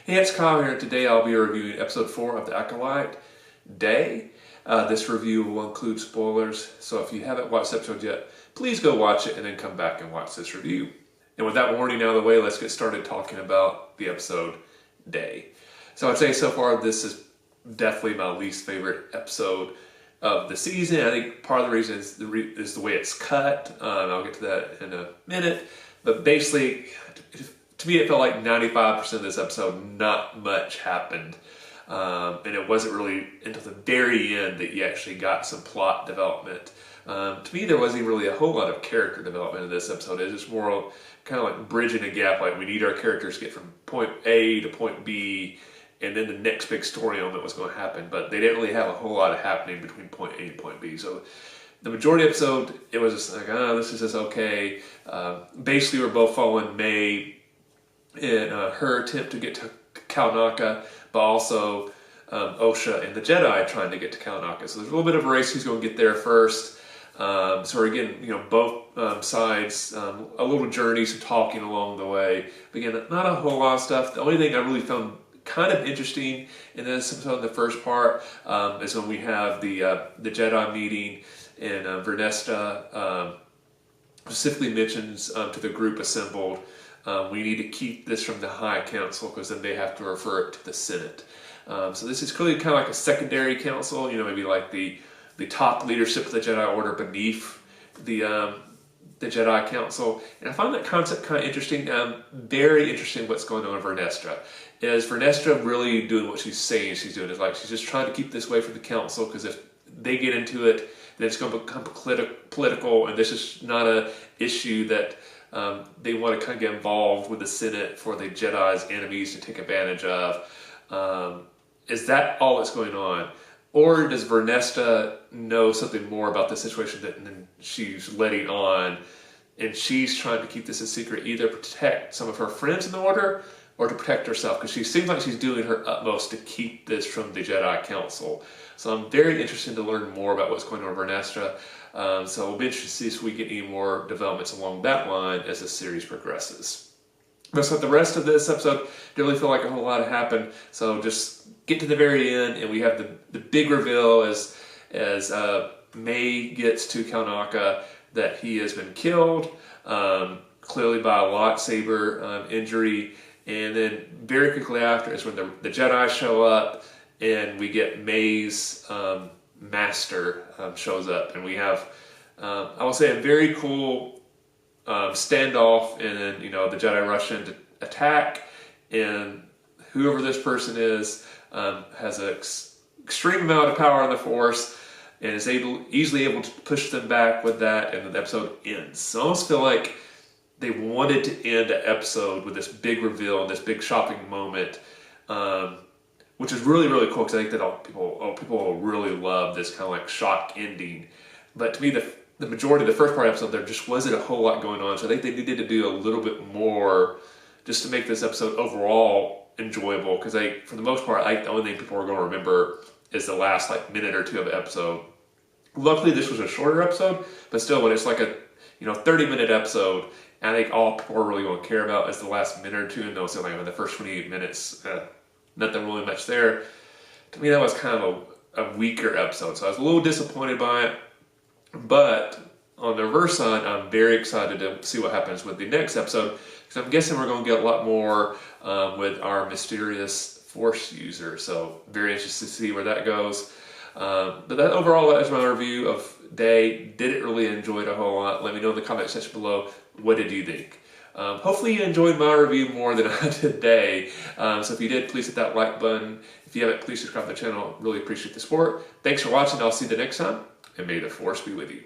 Hey, it's Kyle here, and today I'll be reviewing episode 4 of the Acolyte, Day. This review will include spoilers, so if you haven't watched the episode yet, please go watch it and then come back and watch this review. And with that warning out of the way, let's get started talking about the episode, Day. So I'd say so far this is definitely my least favorite episode of the season. I think part of the reason is the way it's cut. I'll get to that in a minute. But basically, to me, it felt like 95% of this episode, not much happened. And it wasn't really until the very end that you actually got some plot development. To me, there wasn't really a whole lot of character development in this episode. It's just more kind of like bridging a gap. Like, we need our characters to get from point A to point B, and then the next big story element was going to happen. But they didn't really have a whole lot of happening between point A and point B. So the majority of the episode, it was just like, this is just okay. Basically, we're both following May in her attempt to get to Kalnaka, but also Osha and the Jedi trying to get to Kalnaka. So there's a little bit of a race who's going to get there first. So we're getting, both sides, a little journey, some talking along the way. But again, not a whole lot of stuff. The only thing I really found kind of interesting in this episode, in the first part, is when we have the Jedi meeting, and Vernesta specifically mentions to the group assembled, we need to keep this from the High Council because then they have to refer it to the Senate. So this is clearly kind of like a secondary council, maybe like the top leadership of the Jedi Order beneath the Jedi Council. And I find that concept kind of interesting. Very interesting what's going on with Vernesta. Is Vernesta really doing what she's saying she's doing? Is like she's just trying to keep this away from the council, because if they get into it, then it's going to become political, and this is not an issue that they want to kind of get involved with the Senate for the Jedi's enemies to take advantage of. Is that all that's going on? Or does Vernesta know something more about the situation than she's letting on, and she's trying to keep this a secret, either protect some of her friends in the Order or to protect herself? Because she seems like she's doing her utmost to keep this from the Jedi Council. So I'm very interested to learn more about what's going on with Vernesta. So we'll be interested to see if we get any more developments along that line as the series progresses. But so the rest of this episode didn't really feel like a whole lot happened. So just get to the very end, and we have the big reveal as May gets to Kalnaka that he has been killed, clearly by a lightsaber injury. And then very quickly after is when the Jedi show up, and we get May's master shows up, and we have, I will say, a very cool standoff, and then the Jedi rush in to attack, and whoever this person is has an extreme amount of power on the Force, and is easily able to push them back with that, and the episode ends. So I almost feel like they wanted to end the episode with this big reveal and this big shopping moment, which is really, really cool, because I think that people will really love this kind of like shock ending. But to me, the majority of the first part of the episode, there just wasn't a whole lot going on. So I think they needed to do a little bit more just to make this episode overall enjoyable. Because for the most part, the only thing people are going to remember is the last minute or two of the episode. Luckily, this was a shorter episode, but still, when it's like a 30-minute episode, I think all people are really going to care about is the last minute or two, and those are in the first 28 minutes. Nothing really much there. To me, that was kind of a weaker episode, so I was a little disappointed by it. But on the reverse side, I'm very excited to see what happens with the next episode, because I'm guessing we're going to get a lot more with our mysterious Force user. So very interested to see where that goes. But that overall is my review of Day. Didn't really enjoy it a whole lot. Let me know in the comment section below, what did you think? Hopefully you enjoyed my review more than I did today. So if you did, please hit that like button. If you haven't, please subscribe to the channel. Really appreciate the support. Thanks for watching. I'll see you the next time, and may the Force be with you.